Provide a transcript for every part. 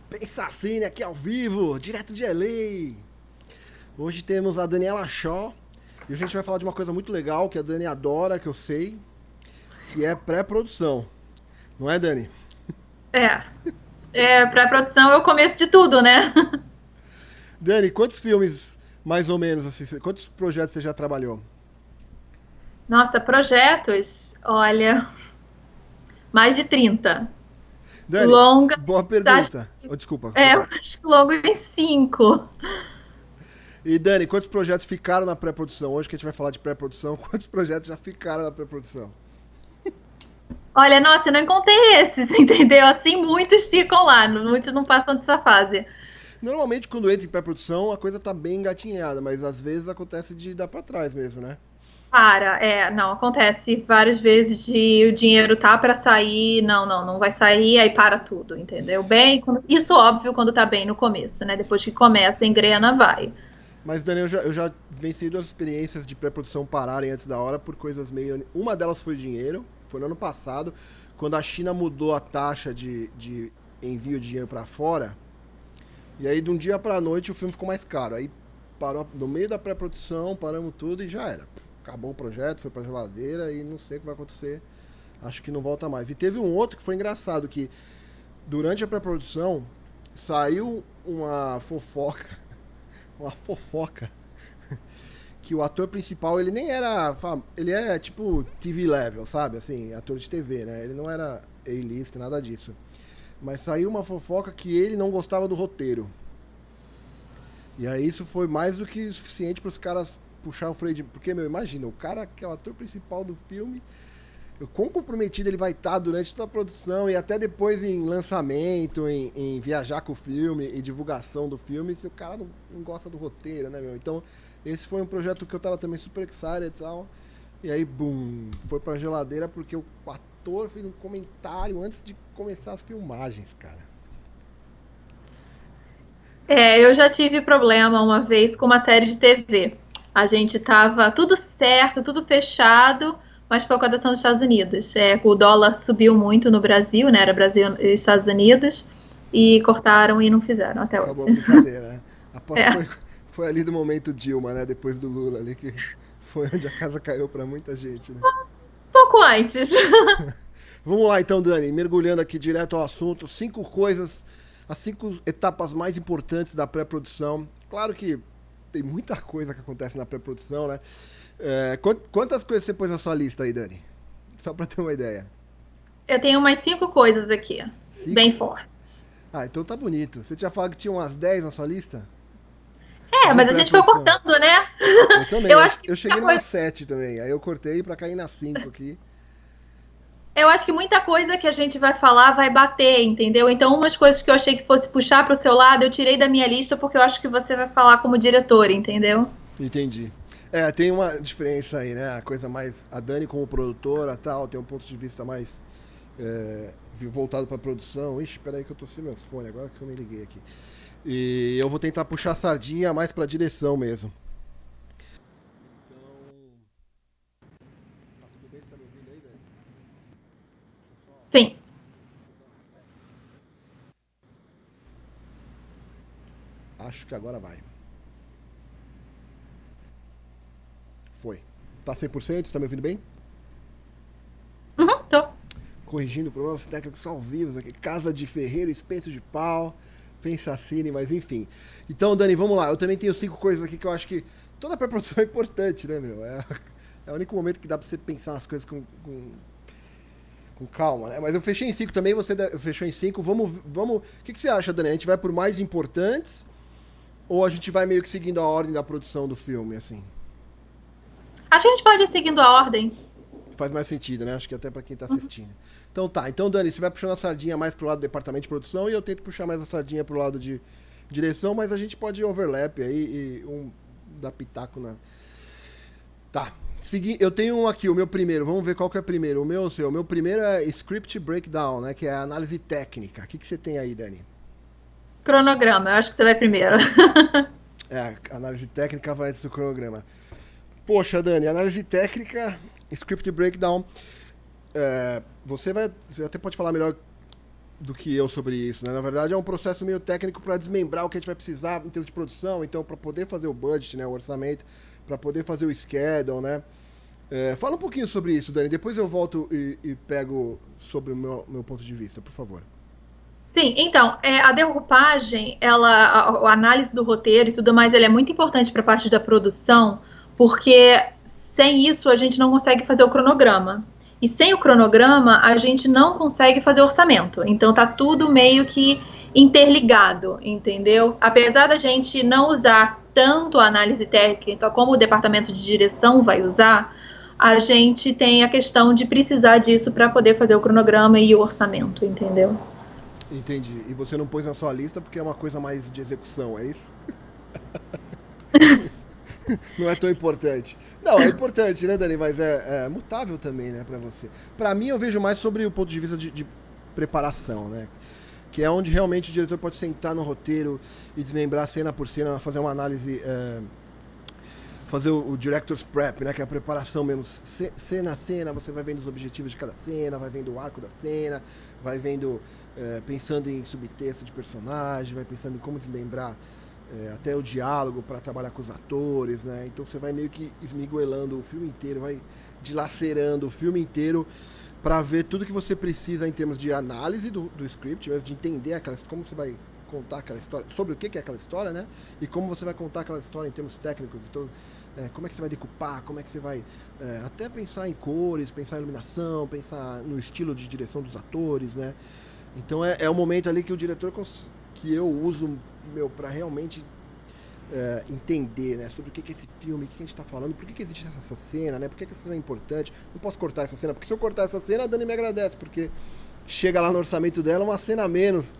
Pensacine aqui ao vivo, direto de LA. Hoje temos a Daniela Shaw e a gente vai falar de uma coisa muito legal que a Dani adora, que eu sei, que é pré-produção. Não é, Dani? É, pra produção é o começo de tudo, né? Dani, quantos filmes, mais ou menos, assim, quantos projetos você já trabalhou? Nossa, projetos, olha, mais de 30. Dani, Longas, boa acho, pergunta. Oh, desculpa, pode falar. acho que longas em 5. E Dani, quantos projetos ficaram na pré-produção? Hoje que a gente vai falar de pré-produção, quantos projetos já ficaram na pré-produção? Olha, nossa, eu não encontrei esses, entendeu? Assim, muitos ficam lá, muitos não passam dessa fase. Normalmente, quando entra em pré-produção, a coisa tá bem engatinhada, mas às vezes acontece de dar pra trás mesmo, né? Não, acontece várias vezes de o dinheiro tá para sair, não vai sair, aí para tudo, entendeu? Isso óbvio quando tá bem no começo, né? Depois que começa, engrena, vai. Mas, Dani, eu já venci duas experiências de pré-produção pararem antes da hora por coisas meio. Uma delas foi dinheiro, foi no ano passado, quando a China mudou a taxa de envio de dinheiro pra fora. E aí, de um dia pra noite, o filme ficou mais caro. Aí parou no meio da pré-produção, paramos tudo e já era. Acabou o projeto, foi pra geladeira e não sei o que vai acontecer. Acho que não volta mais. E teve um outro que foi engraçado, que durante a pré-produção saiu uma fofoca, que o ator principal, ele nem era ele é tipo TV level, sabe? Assim, ator de TV, né? Ele não era A-list, nada disso. Mas saiu uma fofoca que ele não gostava do roteiro. E aí isso foi mais do que suficiente para os caras puxar o freio de... Porque, meu, imagina, o cara que é o ator principal do filme, o quão comprometido ele vai estar durante toda a produção e até depois em lançamento, em viajar com o filme e divulgação do filme, se o cara não gosta do roteiro, né, meu? Então, esse foi um projeto que eu tava também super excited e tal. E aí, bum, foi pra geladeira porque o ator fez um comentário antes de começar as filmagens, cara. Eu já tive problema uma vez com uma série de TV. A gente tava tudo certo, tudo fechado, mas foi com a dação dos Estados Unidos. O dólar subiu muito no Brasil, né? Era Brasil e Estados Unidos, e cortaram e não fizeram até hoje. Acabou a brincadeira, né? Aposto que É, foi ali do momento Dilma, né? Depois do Lula ali, que foi onde a casa caiu pra muita gente, né? pouco antes. Vamos lá então, Dani, mergulhando aqui direto ao assunto, cinco coisas, as cinco etapas mais importantes da pré-produção. Claro que tem muita coisa que acontece na pré-produção, né? Quantas coisas você pôs na sua lista aí, Dani? Só pra ter uma ideia. Eu tenho umas 5 coisas aqui, bem Cinco? fortes. Ah, então tá bonito. Você tinha falado que tinha umas 10 na sua lista? De Mas a gente foi pré-produção. cortando, né? Eu também, Eu eu, acho que eu cheguei muita numa coisa 7 também. Aí eu cortei pra cair na 5 aqui. Eu acho que muita coisa que a gente vai falar vai bater, entendeu? Então, umas coisas que eu achei que fosse puxar para o seu lado, eu tirei da minha lista porque eu acho que você vai falar como diretor, entendeu? Entendi. Tem uma diferença aí, né? A coisa mais. A Dani como produtora tal, tem um ponto de vista mais voltado pra produção. Ixi, peraí que eu tô sem meu fone agora que eu me liguei aqui. E eu vou tentar puxar a sardinha mais pra direção mesmo. Então. Tá tudo bem? Você tá me ouvindo aí, Dani? Deixa eu só Sim. resolver umas técnicas aqui. Acho que agora vai. Foi. Tá 100%? Você tá me ouvindo bem? Uhum, tô. Corrigindo problemas técnicos ao vivo aqui. Casa de Ferreiro, espeto de pau, Pensacine, mas enfim. Então, Dani, vamos lá. Eu também tenho cinco coisas aqui que eu acho que toda pré-produção é importante, né, meu? É o único momento que dá pra você pensar nas coisas com calma, né? Mas eu fechei em cinco também, você fechou em cinco. Vamos. O que você acha, Dani? A gente vai por mais importantes ou a gente vai meio que seguindo a ordem da produção do filme, assim? Acho que a gente pode ir seguindo a ordem. Faz mais sentido, né? Acho que até pra quem tá assistindo. Então tá, então Dani, você vai puxando a sardinha mais pro lado do departamento de produção e eu tento puxar mais a sardinha pro lado de direção, mas a gente pode ir overlap aí e um dar pitaco na. Tá. Eu tenho um aqui, o meu primeiro. Vamos ver qual que é o primeiro. O meu ou o seu? O meu primeiro é Script Breakdown, né? Que é a análise técnica. O que você tem aí, Dani? Cronograma, eu acho que você vai primeiro. A análise técnica vai antes do cronograma. Poxa, Dani, análise técnica, Script Breakdown. Você até pode falar melhor do que eu sobre isso, né? Na verdade, é um processo meio técnico para desmembrar o que a gente vai precisar em termos de produção. Então, para poder fazer o budget, né, o orçamento, para poder fazer o schedule, né? Fala um pouquinho sobre isso, Dani. Depois eu volto e pego sobre o meu ponto de vista, por favor. Sim, então, a decupagem, a análise do roteiro e tudo mais, ela é muito importante para a parte da produção, porque sem isso a gente não consegue fazer o cronograma. E sem o cronograma, a gente não consegue fazer orçamento. Então tá tudo meio que interligado, entendeu? Apesar da gente não usar tanto a análise técnica como o departamento de direção vai usar, a gente tem a questão de precisar disso para poder fazer o cronograma e o orçamento, entendeu? Entendi. E você não pôs na sua lista porque é uma coisa mais de execução, é isso? Não é tão importante. Não, é importante, né, Dani? Mas é mutável também, né, pra você. Pra mim, eu vejo mais sobre o ponto de vista de preparação, né? Que é onde realmente o diretor pode sentar no roteiro e desmembrar cena por cena, fazer uma análise... fazer o director's prep, né, que é a preparação mesmo, cena a cena, você vai vendo os objetivos de cada cena, vai vendo o arco da cena, vai vendo, pensando em subtexto de personagem, vai pensando em como desmembrar até o diálogo para trabalhar com os atores, né, então você vai meio que esmiguelando o filme inteiro, vai dilacerando o filme inteiro para ver tudo que você precisa em termos de análise do script, de entender como você vai contar aquela história, sobre o que é aquela história, né? E como você vai contar aquela história em termos técnicos. Então, como é que você vai decupar, como é que você vai até pensar em cores, pensar em iluminação, pensar no estilo de direção dos atores, né? Então é o momento ali que o diretor, que eu uso, para realmente entender, né, sobre o que é esse filme, o que a gente está falando, por que existe essa cena, né? Por que essa cena é importante? Não posso cortar essa cena, porque se eu cortar essa cena, a Dani me agradece, porque chega lá no orçamento dela uma cena a menos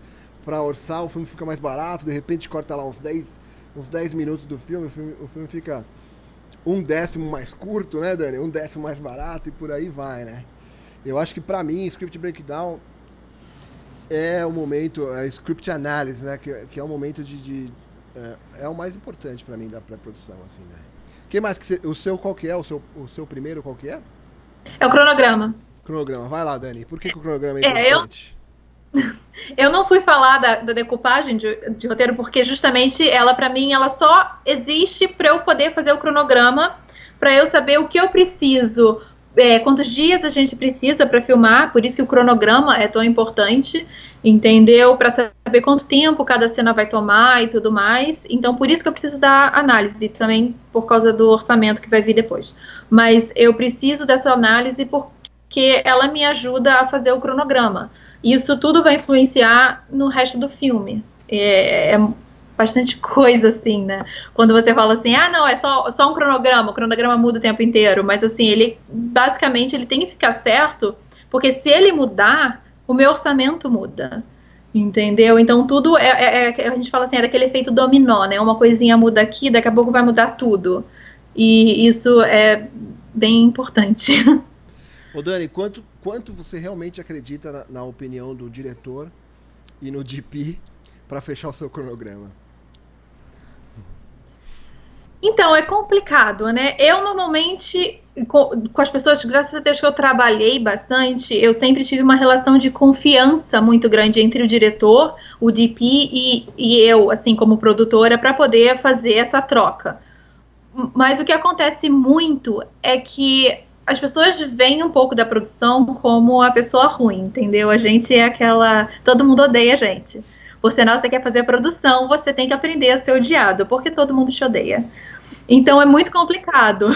para orçar, o filme fica mais barato, de repente corta lá uns 10 minutos do filme, o filme fica 1/10 mais curto, né, Dani? 1/10 mais barato e por aí vai, né? Eu acho que pra mim, Script Breakdown é o momento, Script Analysis, né, que é o momento é o mais importante pra mim da pré-produção, assim, né? Quem mais o seu qual que é? O seu primeiro qual que é? É o cronograma. Cronograma, vai lá, Dani. Por que o cronograma é importante? Eu não fui falar da decupagem de roteiro porque justamente ela, pra mim, ela só existe pra eu poder fazer o cronograma, pra eu saber o que eu preciso, quantos dias a gente precisa pra filmar, por isso que o cronograma é tão importante, entendeu? Pra saber quanto tempo cada cena vai tomar e tudo mais. Então, por isso que eu preciso da análise, também por causa do orçamento que vai vir depois. Mas eu preciso dessa análise porque ela me ajuda a fazer o cronograma. Isso tudo vai influenciar no resto do filme. É bastante coisa, assim, né? Quando você fala assim, não, é só um cronograma, o cronograma muda o tempo inteiro, mas assim, ele basicamente ele tem que ficar certo, porque se ele mudar, o meu orçamento muda. Entendeu? Então tudo a gente fala assim, é daquele efeito dominó, né? Uma coisinha muda aqui, daqui a pouco vai mudar tudo. E isso é bem importante. Ô Dani, quanto você realmente acredita na opinião do diretor e no DP para fechar o seu cronograma? Então, é complicado, né? Eu normalmente, com as pessoas, graças a Deus que eu trabalhei bastante, eu sempre tive uma relação de confiança muito grande entre o diretor, o DP e eu, assim, como produtora, para poder fazer essa troca. Mas o que acontece muito é que as pessoas veem um pouco da produção como a pessoa ruim, entendeu? A gente é aquela... Todo mundo odeia a gente. Você quer fazer a produção, você tem que aprender a ser odiado, porque todo mundo te odeia. Então é muito complicado.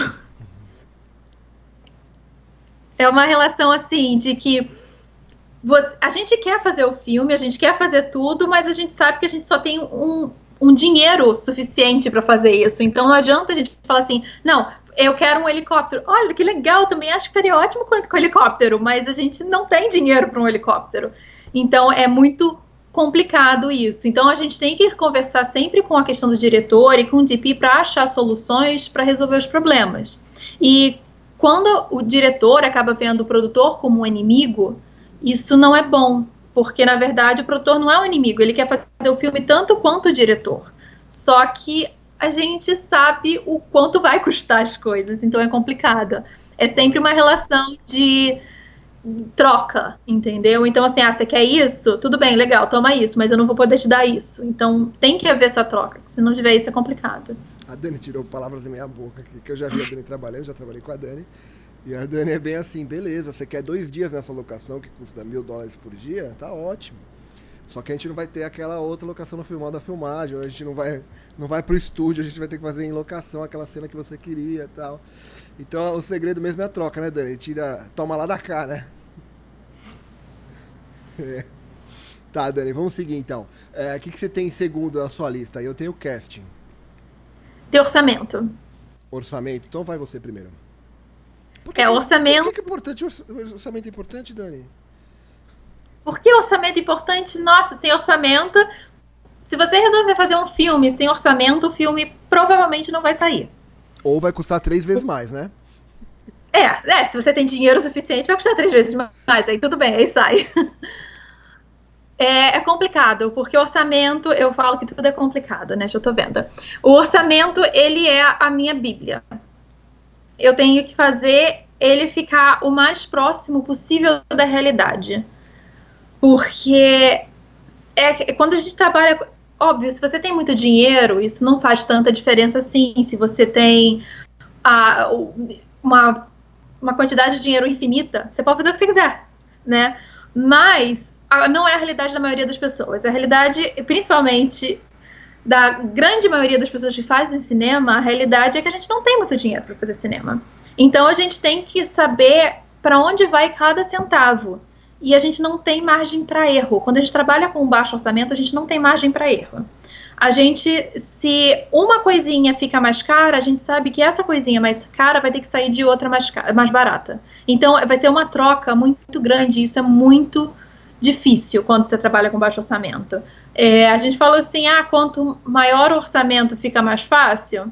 É uma relação assim, de que a gente quer fazer o filme, a gente quer fazer tudo, mas a gente sabe que a gente só tem um dinheiro suficiente para fazer isso. Então não adianta a gente falar assim, não... Eu quero um helicóptero. Olha, que legal, também acho que seria ótimo com helicóptero, mas a gente não tem dinheiro para um helicóptero. Então, é muito complicado isso. Então, a gente tem que conversar sempre com a questão do diretor e com o DP para achar soluções para resolver os problemas. E quando o diretor acaba vendo o produtor como um inimigo, isso não é bom, porque, na verdade, o produtor não é um inimigo, ele quer fazer o filme tanto quanto o diretor. Só que a gente sabe o quanto vai custar as coisas, então é complicado. É sempre uma relação de troca, entendeu? Então, assim, você quer isso? Tudo bem, legal, toma isso, mas eu não vou poder te dar isso. Então, tem que haver essa troca, se não tiver isso é complicado. A Dani tirou palavras da minha boca, que eu já vi a Dani trabalhando, já trabalhei com a Dani. E a Dani é bem assim, beleza, você quer 2 dias nessa locação que custa $1.000 por dia? Tá ótimo. Só que a gente não vai ter aquela outra locação no filmar da filmagem, ou a gente não vai pro estúdio, a gente vai ter que fazer em locação aquela cena que você queria e tal. Então o segredo mesmo é a troca, né, Dani? Toma lá da cá, né? É. Tá, Dani, vamos seguir então. O que você tem em segundo na sua lista? Eu tenho casting. Ter orçamento. Orçamento. Então vai você primeiro. Por Orçamento. que é importante orçamento é importante, Dani? Por que orçamento é importante? Nossa, sem orçamento, se você resolver fazer um filme sem orçamento, o filme provavelmente não vai sair. Ou vai custar 3 vezes mais, né? Se você tem dinheiro suficiente, vai custar 3 vezes mais, aí tudo bem, aí sai. É complicado, porque o orçamento, eu falo que tudo é complicado, né? Já tô vendo. O orçamento, ele é a minha bíblia. Eu tenho que fazer ele ficar o mais próximo possível da realidade. Porque quando a gente trabalha... Óbvio, se você tem muito dinheiro, isso não faz tanta diferença assim. Se você tem uma quantidade de dinheiro infinita, você pode fazer o que você quiser, né? Mas não é a realidade da maioria das pessoas. A realidade, principalmente da grande maioria das pessoas que fazem cinema, a realidade é que a gente não tem muito dinheiro para fazer cinema. Então a gente tem que saber para onde vai cada centavo. E a gente não tem margem para erro. Quando a gente trabalha com um baixo orçamento, a gente não tem margem para erro. Se uma coisinha fica mais cara, a gente sabe que essa coisinha mais cara vai ter que sair de outra mais barata. Então vai ser uma troca muito grande, e isso é muito difícil quando você trabalha com baixo orçamento. A gente falou assim, quanto maior o orçamento fica mais fácil?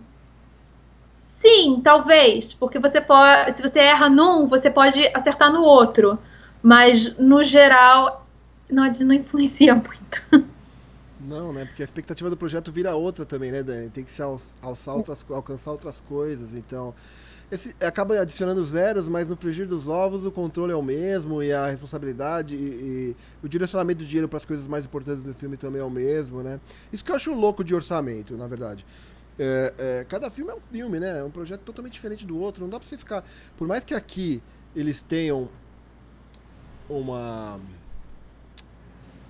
Sim, talvez, porque se você erra num, você pode acertar no outro. Mas, no geral, não influencia muito. Não, né? Porque a expectativa do projeto vira outra também, né, Dani? Tem que se alcançar outras coisas, então... acaba adicionando zeros, mas no frigir dos ovos o controle é o mesmo, e a responsabilidade e o direcionamento do dinheiro para as coisas mais importantes do filme também é o mesmo, né? Isso que eu acho louco de orçamento, na verdade. Cada filme é um filme, né? É um projeto totalmente diferente do outro. Não dá pra você ficar... Por mais que aqui eles tenham uma...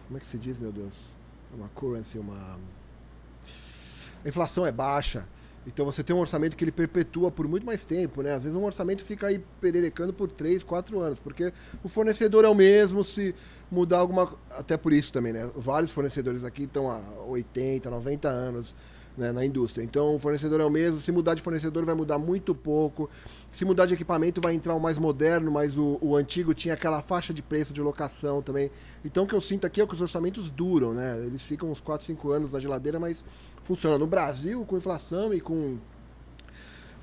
Como é que se diz, meu Deus? Uma currency, A inflação é baixa. Então você tem um orçamento que ele perpetua por muito mais tempo, né? Às vezes um orçamento fica aí pererecando por 3, 4 anos, porque o fornecedor é o mesmo, se mudar alguma... Até por isso também, né? Vários fornecedores aqui estão há 80, 90 anos, né, na indústria. Então o fornecedor é o mesmo, se mudar de fornecedor vai mudar muito pouco, se mudar de equipamento vai entrar o mais moderno, mas o antigo tinha aquela faixa de preço de locação também. Então o que eu sinto aqui é que os orçamentos duram, né? Eles ficam uns 4, 5 anos na geladeira, mas funciona. No Brasil, com inflação e com...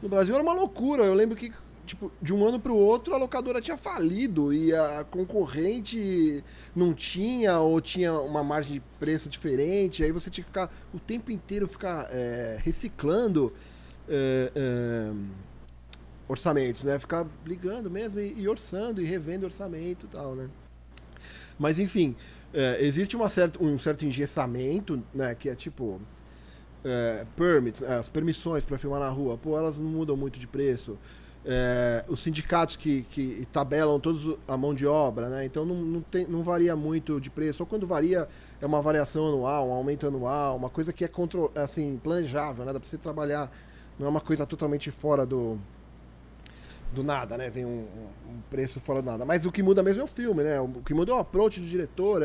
No Brasil era uma loucura, eu lembro que tipo, de um ano para o outro a locadora tinha falido e a concorrente não tinha, ou tinha uma margem de preço diferente, aí você tinha que ficar o tempo inteiro reciclando orçamentos, né? Ficar ligando mesmo e orçando e revendo orçamento e tal, né? Mas enfim, existe um certo engessamento, né? Que é tipo permits, as permissões para filmar na rua, pô, elas não mudam muito de preço. Os sindicatos que tabelam toda a mão de obra, né? Então não varia muito de preço. Ou quando varia, é uma variação anual, um aumento anual, uma coisa que é assim, planejável, né? Dá pra você trabalhar, não é uma coisa totalmente fora do nada, né? Vem um preço fora do nada. Mas o que muda mesmo é o filme, né? O que muda é o approach do diretor,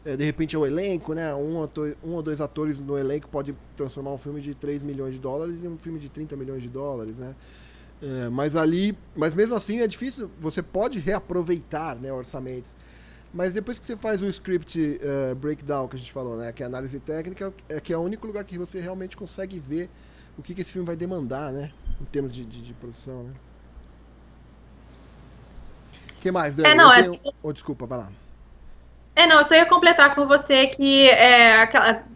de repente é o elenco, né? Um ou dois atores no elenco pode transformar um filme de $3 milhões em um filme de $30 milhões, né? Mas mesmo assim é difícil, você pode reaproveitar, né, orçamentos. Mas depois que você faz o script breakdown que a gente falou, né, que é a análise técnica, que é o único lugar que você realmente consegue ver o que esse filme vai demandar, né, em termos de produção, né. O que mais, Dani? Desculpa, vai lá. Eu só ia completar com você que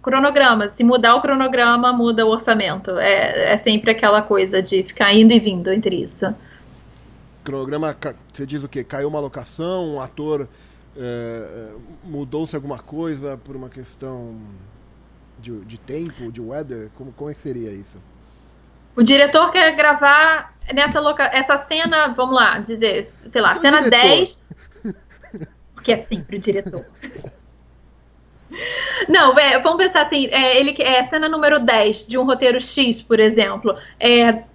cronograma. Se mudar o cronograma, muda o orçamento. É sempre aquela coisa de ficar indo e vindo entre isso. Cronograma, você diz o quê? Caiu uma locação, um ator mudou-se alguma coisa por uma questão de tempo, de weather? Como é que seria isso? O diretor quer gravar essa cena, vamos lá, dizer, sei lá, Porque o cena diretor. 10, porque é sempre o diretor. Não, vamos pensar assim, cena número 10 de um roteiro X, por exemplo.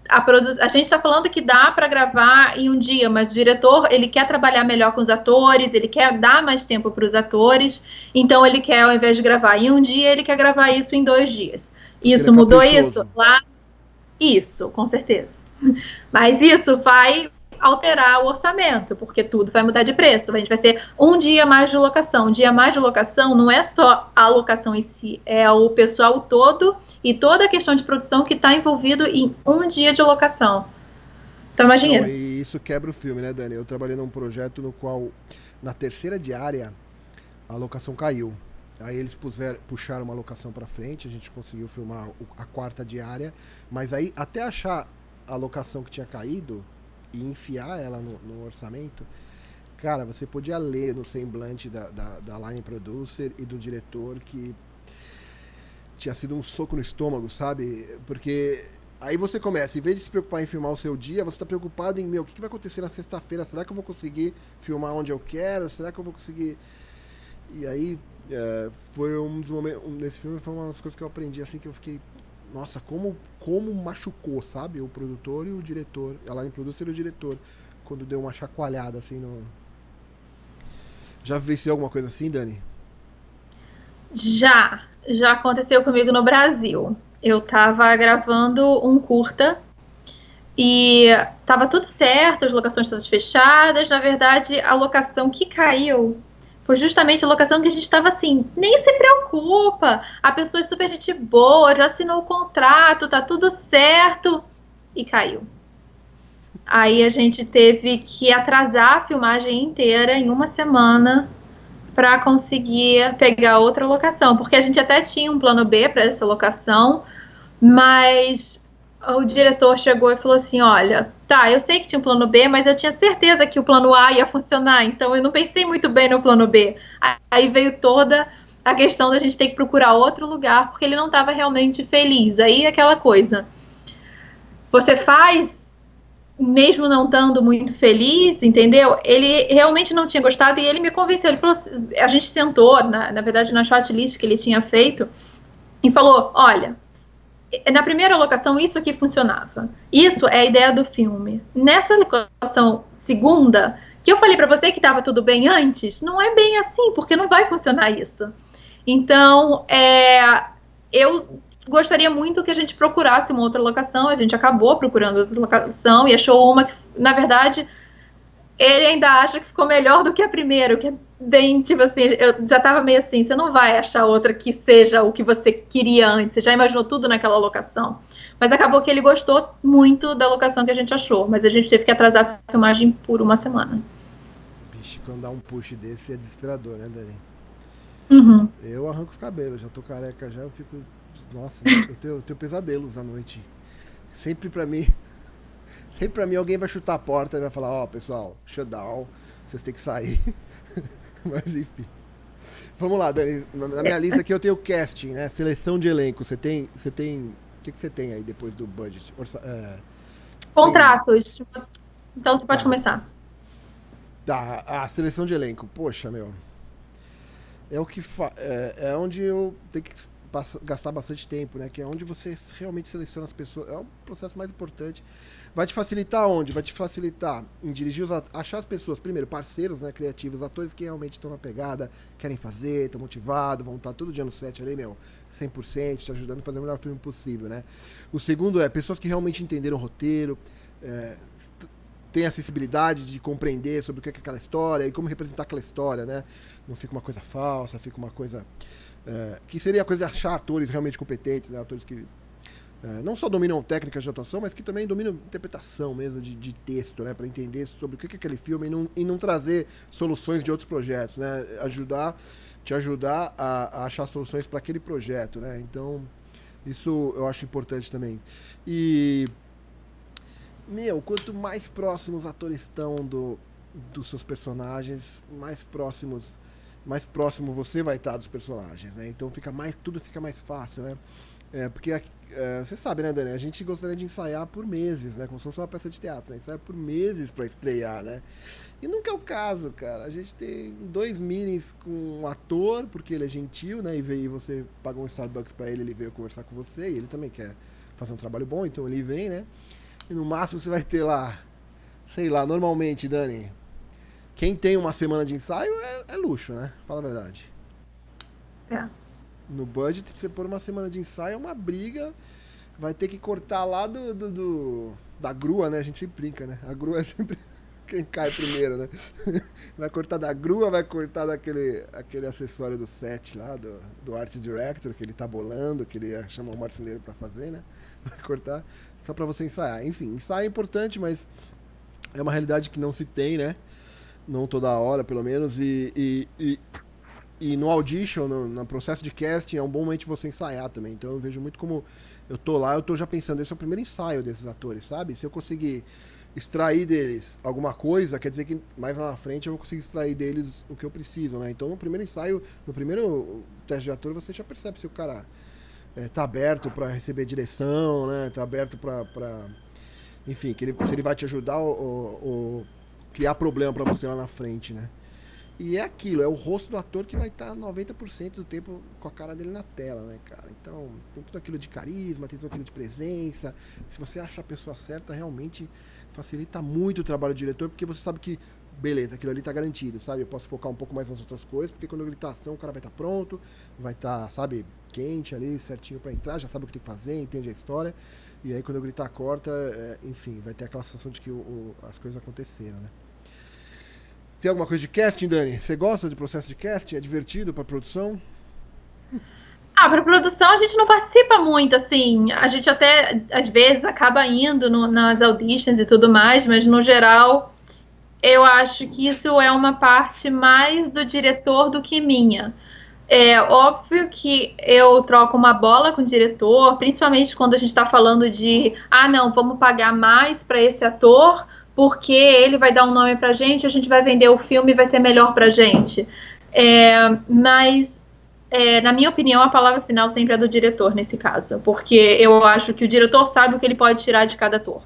A gente está falando que dá para gravar em um dia, mas o diretor ele quer trabalhar melhor com os atores, ele quer dar mais tempo para os atores, então ele quer, ao invés de gravar em um dia, ele quer gravar isso em 2 dias. Porque ele Isso é mudou isso? caprichoso. Lá, isso, com certeza. Mas isso vai alterar o orçamento, porque tudo vai mudar de preço. A gente vai ser um dia mais de locação. Um dia mais de locação não é só a locação em si, é o pessoal todo e toda a questão de produção que está envolvido em um dia de locação. Então Não, imagina. e isso quebra o filme, né, Dani? Eu trabalhei num projeto no qual, na terceira diária, a locação caiu. Aí eles puxaram uma locação pra frente, a gente conseguiu filmar a quarta diária, mas aí até achar a locação que tinha caído e enfiar ela no orçamento, cara, você podia ler no semblante da line producer e do diretor que tinha sido um soco no estômago, sabe? Porque aí você começa, em vez de se preocupar em filmar o seu dia, você está preocupado em, meu, o que vai acontecer na sexta-feira? Será que eu vou conseguir filmar onde eu quero? Será que eu vou conseguir... E aí, foi um dos momentos... Nesse filme foi uma das coisas que eu aprendi, assim, que eu fiquei... Nossa, como machucou, sabe? O produtor e o diretor. A line producer e o diretor. Quando deu uma chacoalhada, assim, no... Já vivenciou alguma coisa assim, Dani? Já aconteceu comigo no Brasil. Eu estava gravando um curta e estava tudo certo, as locações todas fechadas. Na verdade, a locação que caiu foi justamente a locação que a gente estava assim, nem se preocupa, a pessoa é super gente boa, já assinou o contrato, tá tudo certo, e caiu. Aí a gente teve que atrasar a filmagem inteira em uma semana para conseguir pegar outra locação, porque a gente até tinha um plano B para essa locação, mas o diretor chegou e falou assim: olha, tá, eu sei que tinha um plano B, mas eu tinha certeza que o plano A ia funcionar, então eu não pensei muito bem no plano B. Aí veio toda a questão da gente ter que procurar outro lugar, porque ele não estava realmente feliz. Aí aquela coisa, você faz mesmo não estando muito feliz, entendeu? Ele realmente não tinha gostado e ele me convenceu. Ele falou, a gente sentou, na verdade, na shortlist que ele tinha feito, e falou: olha, na primeira locação isso aqui funcionava. Isso é a ideia do filme. Nessa locação segunda, que eu falei para você que estava tudo bem antes, não é bem assim, porque não vai funcionar isso. Então, eu gostaria muito que a gente procurasse uma outra locação. A gente acabou procurando outra locação e achou uma que, na verdade, ele ainda acha que ficou melhor do que a primeira, o que é bem, tipo assim, eu já tava meio assim, você não vai achar outra que seja o que você queria antes, você já imaginou tudo naquela locação. Mas acabou que ele gostou muito da locação que a gente achou, mas a gente teve que atrasar a filmagem por uma semana. Vixe, quando dá um push desse é desesperador, né, Dani? Uhum. Eu arranco os cabelos, já tô careca já, eu fico. Nossa, eu tenho pesadelos à noite. Sempre pra mim. Sempre pra mim alguém vai chutar a porta e vai falar, ó, pessoal, shutdown, vocês têm que sair. Mas enfim. Vamos lá, Dani. Na minha lista aqui eu tenho casting, né? Seleção de elenco. Você tem. Você tem. O que você tem aí depois do budget? Você tem. Contratos. Então você pode Tá. começar. Tá, a seleção de elenco. Poxa, meu. É o que é onde eu tenho que gastar bastante tempo, né? Que é onde você realmente seleciona as pessoas. É o processo mais importante. Vai te facilitar onde? Vai te facilitar em dirigir achar as pessoas, primeiro, parceiros, né, criativos, atores que realmente estão na pegada, querem fazer, estão motivados, vão estar todo dia no set ali, meu, 100%, te ajudando a fazer o melhor filme possível, né? O segundo é pessoas que realmente entenderam o roteiro, é, tem a sensibilidade de compreender sobre o que é aquela história e como representar aquela história, né? Não fica uma coisa falsa, fica uma coisa... que seria a coisa de achar atores realmente competentes, né? Atores que não só dominam técnicas de atuação, mas que também dominam interpretação mesmo de texto, né? Para entender sobre o que é aquele filme e não trazer soluções de outros projetos, né? Te ajudar a achar soluções para aquele projeto, né? Então, isso eu acho importante também. E quanto mais próximos os atores estão dos seus personagens, mais próximo você vai estar dos personagens, né? Então tudo fica mais fácil, né? Porque você sabe, né, Dani? A gente gostaria de ensaiar por meses, né? Como se fosse uma peça de teatro, né? Ensaia por meses pra estrear, né? E nunca é o caso, cara. A gente tem 2 meetings com um ator, porque ele é gentil, né? E você pagou um Starbucks pra ele veio conversar com você, e ele também quer fazer um trabalho bom, então ele vem, né? E no máximo você vai ter lá, sei lá, normalmente, Dani, quem tem uma semana de ensaio é luxo, né? Fala a verdade. É. No budget, pra você pôr uma semana de ensaio é uma briga. Vai ter que cortar lá da grua, né? A gente sempre brinca, né? A grua é sempre quem cai primeiro, né? Vai cortar da grua, vai cortar aquele acessório do set lá, do art director, que ele tá bolando, que ele ia chamar o marceneiro pra fazer, né? Vai cortar só pra você ensaiar. Enfim, ensaio é importante, mas é uma realidade que não se tem, né? Não toda hora, pelo menos, e no audition, no processo de casting, é um bom momento de você ensaiar também. Então eu vejo muito como eu tô lá, eu tô já pensando, esse é o primeiro ensaio desses atores, sabe? Se eu conseguir extrair deles alguma coisa, quer dizer que mais lá na frente eu vou conseguir extrair deles o que eu preciso, né? Então no primeiro ensaio, no primeiro teste de ator, você já percebe se o cara tá aberto pra receber direção, né? Tá aberto pra enfim, se ele vai te ajudar ou criar problema pra você lá na frente, né? E é aquilo, é o rosto do ator que vai estar 90% do tempo com a cara dele na tela, né, cara? Então, tem tudo aquilo de carisma, tem tudo aquilo de presença. Se você acha a pessoa certa, realmente facilita muito o trabalho do diretor, porque você sabe que, beleza, aquilo ali tá garantido, sabe? Eu posso focar um pouco mais nas outras coisas, porque quando eu gritar ação, o cara vai estar pronto, vai estar, sabe, quente ali, certinho pra entrar, já sabe o que tem que fazer, entende a história. E aí, quando eu gritar corta, enfim, vai ter aquela sensação de que as coisas aconteceram, né? Tem alguma coisa de casting, Dani? Você gosta do processo de casting? É divertido pra produção? Pra produção a gente não participa muito, assim. A gente até, às vezes, acaba indo nas auditions e tudo mais, mas no geral, eu acho que isso é uma parte mais do diretor do que minha. É óbvio que eu troco uma bola com o diretor, principalmente quando a gente está falando de não, vamos pagar mais para esse ator, porque ele vai dar um nome pra gente, a gente vai vender o filme e vai ser melhor pra gente. Mas, na minha opinião, a palavra final sempre é do diretor nesse caso, porque eu acho que o diretor sabe o que ele pode tirar de cada ator.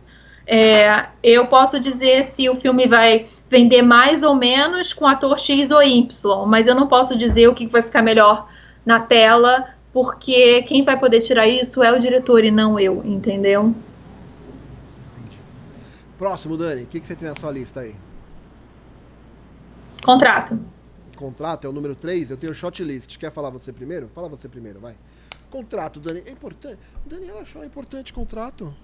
Eu posso dizer se o filme vai vender mais ou menos com ator X ou Y, mas eu não posso dizer o que vai ficar melhor na tela, porque quem vai poder tirar isso é o diretor e não eu, entendeu? Entendi. Próximo, Dani, o que você tem na sua lista aí? Contrato. Contrato é o número 3, eu tenho shortlist. Quer falar você primeiro? Fala você primeiro, vai. Contrato, Dani, é importante. Daniela achou importante contrato.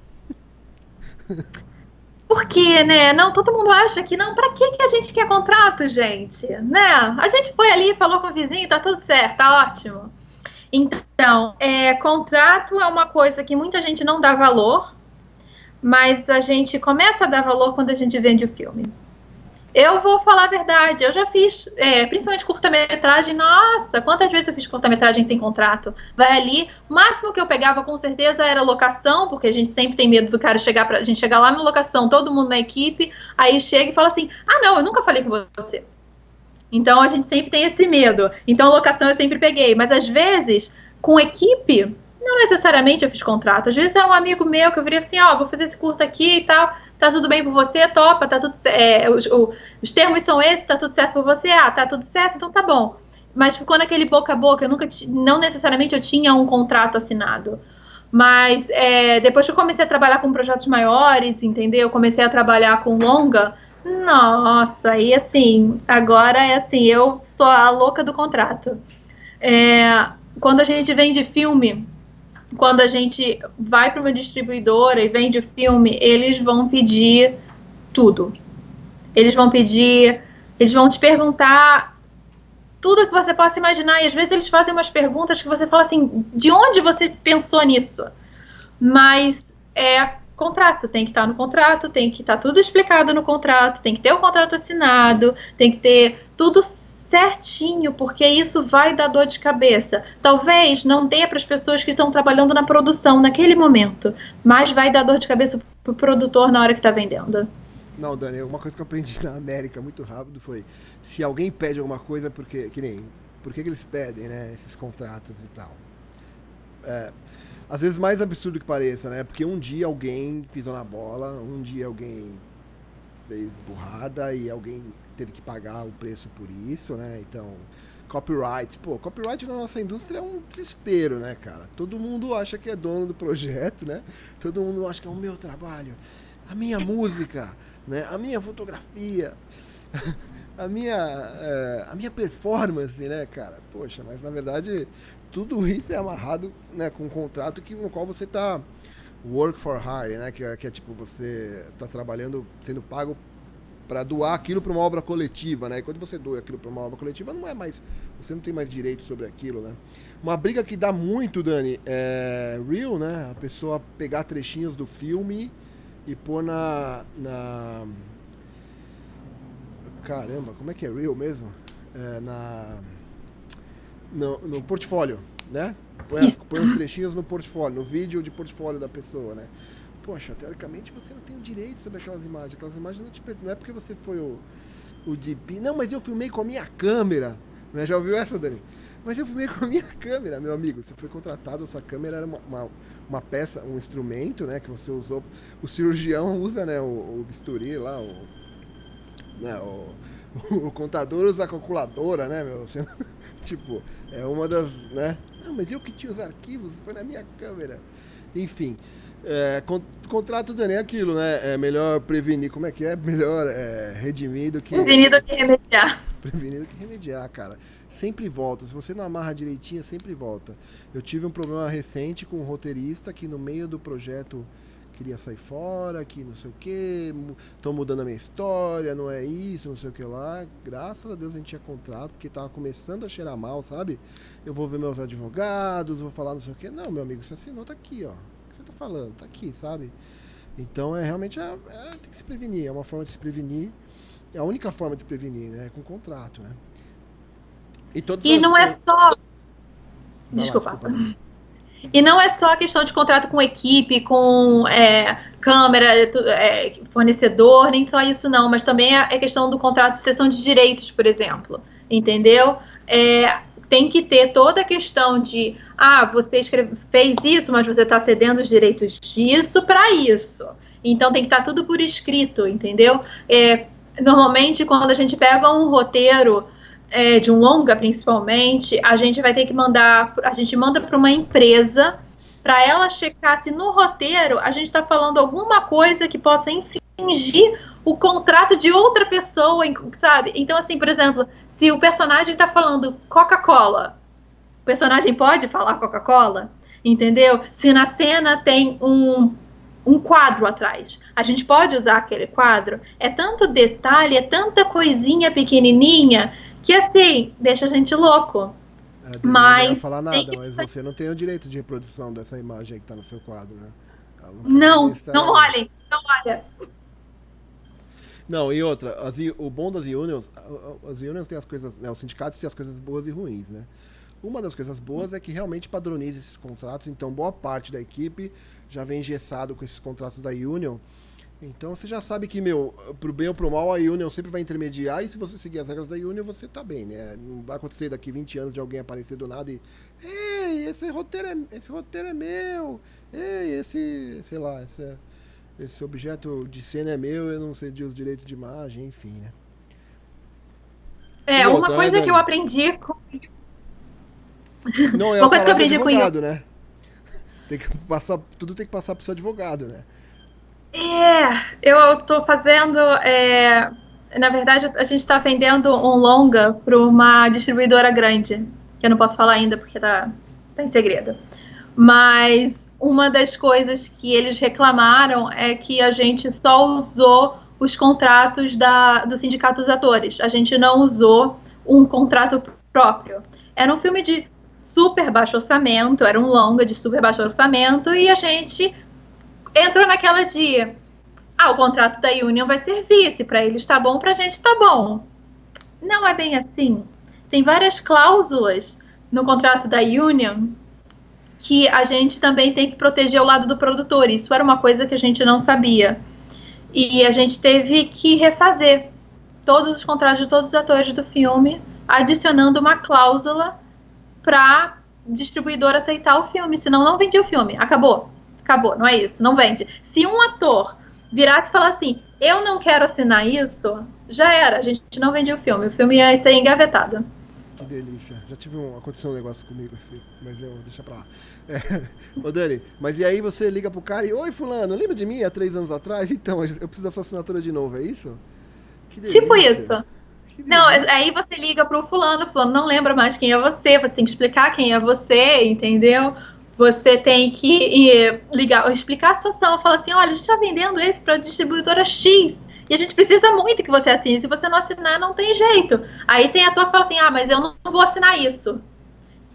Por quê, né? Não, todo mundo acha que não. Pra que a gente quer contrato, gente? Né? A gente foi ali, falou com o vizinho, tá tudo certo, tá ótimo. Então, contrato é uma coisa que muita gente não dá valor, mas a gente começa a dar valor quando a gente vende o filme. Eu vou falar a verdade, eu já fiz, principalmente curta-metragem, nossa, quantas vezes eu fiz curta-metragem sem contrato? Vai ali, o máximo que eu pegava com certeza era locação, porque a gente sempre tem medo do cara a gente chegar lá na locação, todo mundo na equipe, aí chega e fala assim, não, eu nunca falei com você. Então a gente sempre tem esse medo, então locação eu sempre peguei, mas às vezes, com equipe, não necessariamente eu fiz contrato, às vezes era um amigo meu que eu virei assim, vou fazer esse curta aqui e tal, tá tudo bem por você, topa, tá tudo os termos são esses, tá tudo certo por você, tá tudo certo, então tá bom. Mas ficou naquele boca a boca, não necessariamente eu tinha um contrato assinado. Mas depois que eu comecei a trabalhar com projetos maiores, entendeu? Comecei a trabalhar com longa, nossa, e assim, agora eu sou a louca do contrato. Quando a gente vende filme, quando a gente vai para uma distribuidora e vende o filme, eles vão pedir tudo. Eles vão te perguntar tudo que você possa imaginar. E às vezes eles fazem umas perguntas que você fala assim, de onde você pensou nisso? Mas contrato, tem que estar no contrato, tem que estar tudo explicado no contrato, tem que ter o contrato assinado, tem que ter tudo certinho, porque isso vai dar dor de cabeça. Talvez não dê para as pessoas que estão trabalhando na produção naquele momento, mas vai dar dor de cabeça pro produtor na hora que tá vendendo. Não, Dani, uma coisa que eu aprendi na América muito rápido foi, se alguém pede alguma coisa, por que eles pedem, né, esses contratos e tal. É, às vezes mais absurdo que pareça, né, porque um dia alguém pisou na bola, um dia alguém fez burrada e alguém teve que pagar o preço por isso, né, então, copyright na nossa indústria é um desespero, né, cara, todo mundo acha que é dono do projeto, né, todo mundo acha que é o meu trabalho, a minha música, né, a minha fotografia, a minha performance, né, cara? Poxa, mas na verdade tudo isso é amarrado, né, com um contrato no qual você tá work for hire, né, que é tipo você tá trabalhando, sendo pago para doar aquilo para uma obra coletiva, né? E quando você doa aquilo para uma obra coletiva, não é mais, você não tem mais direito sobre aquilo, né? Uma briga que dá muito, Dani, é Reel, né? A pessoa pegar trechinhos do filme e pôr caramba, como é que é Reel mesmo? No portfólio, né? Põe os trechinhos no portfólio, no vídeo de portfólio da pessoa, né? Poxa, teoricamente você não tem direito sobre aquelas imagens. Aquelas imagens não é porque você foi o DP. Não, mas eu filmei com a minha câmera. Né? Já ouviu essa, Dani? Mas eu filmei com a minha câmera, meu amigo. Você foi contratado, a sua câmera era uma peça, um instrumento, né? Que você usou. O cirurgião usa, né? O bisturi lá, o contador usa a calculadora, né, meu? Você, tipo, é uma das, né? Não, mas eu que tinha os arquivos, foi na minha câmera. Enfim, contrato, Dani, é aquilo, né? É melhor prevenir, como é que é? Melhor redimir do que... Prevenir do que remediar. Prevenir do que remediar, cara. Sempre volta, se você não amarra direitinho, sempre volta. Eu tive um problema recente com um roteirista que no meio do projeto queria sair fora, que não sei o que, estão mudando a minha história, não é isso, não sei o que lá. Graças a Deus a gente tinha contrato, porque tava começando a cheirar mal, sabe? Eu vou ver meus advogados, vou falar não sei o que. Não, meu amigo, você assinou, tá aqui, ó. O que você tá falando? Tá aqui, sabe? Então realmente tem que se prevenir, é uma forma de se prevenir, é a única forma de se prevenir, né? É com contrato, né? E não é só... Desculpa. E não é só a questão de contrato com equipe, com câmera, fornecedor, nem só isso não, mas também é questão do contrato de cessão de direitos, por exemplo, entendeu? Tem que ter toda a questão de, você fez isso, mas você está cedendo os direitos disso para isso. Então tem que estar tudo por escrito, entendeu? Normalmente, quando a gente pega um roteiro de um longa, principalmente, a gente vai ter que manda para uma empresa para ela checar se no roteiro a gente está falando alguma coisa que possa infringir o contrato de outra pessoa, sabe? Então, assim, por exemplo, se o personagem está falando Coca-Cola, o personagem pode falar Coca-Cola, entendeu? Se na cena tem um quadro atrás, a gente pode usar aquele quadro? É tanto detalhe, é tanta coisinha pequenininha que, assim, deixa a gente louco. Mas não ia falar nada, mas você não tem o direito de reprodução dessa imagem aí que tá no seu quadro, né? Não olhem, não olha. Não, e outra, o bom das unions, as unions têm as coisas, né, os sindicatos têm as coisas boas e ruins, né? Uma das coisas boas é que realmente padroniza esses contratos, então boa parte da equipe já vem engessado com esses contratos da union. Então você já sabe que, pro bem ou pro mal, a union sempre vai intermediar, e se você seguir as regras da union, você tá bem, né? Não vai acontecer daqui 20 anos de alguém aparecer do nada e... Ei, esse roteiro é meu! Ei, sei lá, esse objeto de cena é meu, eu não cedi os direitos de imagem, enfim, né? Uma coisa que eu aprendi com... Não, uma coisa que eu aprendi com advogado, né? Tudo tem que passar pro seu advogado, né? Eu tô fazendo... na verdade, a gente tá vendendo um longa para uma distribuidora grande, que eu não posso falar ainda porque tá em segredo. Mas uma das coisas que eles reclamaram é que a gente só usou os contratos do Sindicato dos Atores. A gente não usou um contrato próprio. Era um filme de super baixo orçamento, era um longa de super baixo orçamento, e a gente entrou naquela de o contrato da Union vai servir, se para eles tá bom, pra gente tá bom. Não é bem assim. tem várias cláusulas no contrato da Union que a gente também tem que proteger o lado do produtor. Isso era uma coisa que a gente não sabia. E a gente teve que refazer todos os contratos de todos os atores do filme, adicionando uma cláusula para distribuidor aceitar o filme, senão não vendia o filme. Acabou, não é isso, não vende. Se um ator virasse e falar assim, eu não quero assinar isso, já era, a gente não vendia o filme ia ser engavetado. Que delícia. Já aconteceu um negócio comigo assim, mas eu deixa pra lá. Ô Dani, mas e aí você liga pro cara e, oi fulano, lembra de mim há 3 anos atrás? Então, eu preciso da sua assinatura de novo, é isso? Que delícia. Tipo isso. Não, aí você liga pro fulano não lembra mais quem é você tem que explicar quem é você, entendeu? Você tem que explicar a situação, falar assim, olha, a gente tá vendendo esse pra distribuidora X, e a gente precisa muito que você assine, se você não assinar, não tem jeito. Aí tem ator que fala assim, mas eu não vou assinar isso.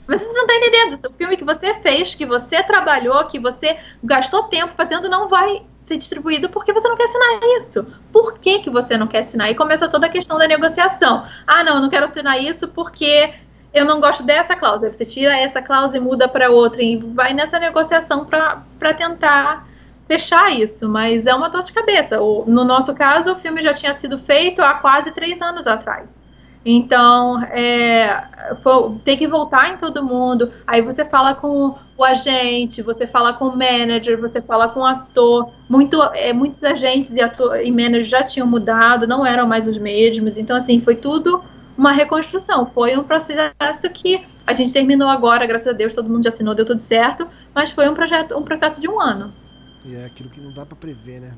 Mas você não tá entendendo, o filme que você fez, que você trabalhou, que você gastou tempo fazendo, não vai ser distribuído porque você não quer assinar isso. Por que você não quer assinar? E começa toda a questão da negociação. Eu não quero assinar isso porque eu não gosto dessa cláusula. Você tira essa cláusula e muda para outra e vai nessa negociação para tentar fechar isso. Mas é uma dor de cabeça. No nosso caso, o filme já tinha sido feito há quase 3 anos atrás. Então, tem que voltar em todo mundo. Aí você fala com o agente, você fala com o manager, você fala com o ator. Muitos agentes e managers já tinham mudado, não eram mais os mesmos. Então, assim, foi tudo uma reconstrução. Foi um processo que a gente terminou agora, graças a Deus, todo mundo já assinou, deu tudo certo. Mas foi um processo de 1 ano. E é aquilo que não dá pra prever, né?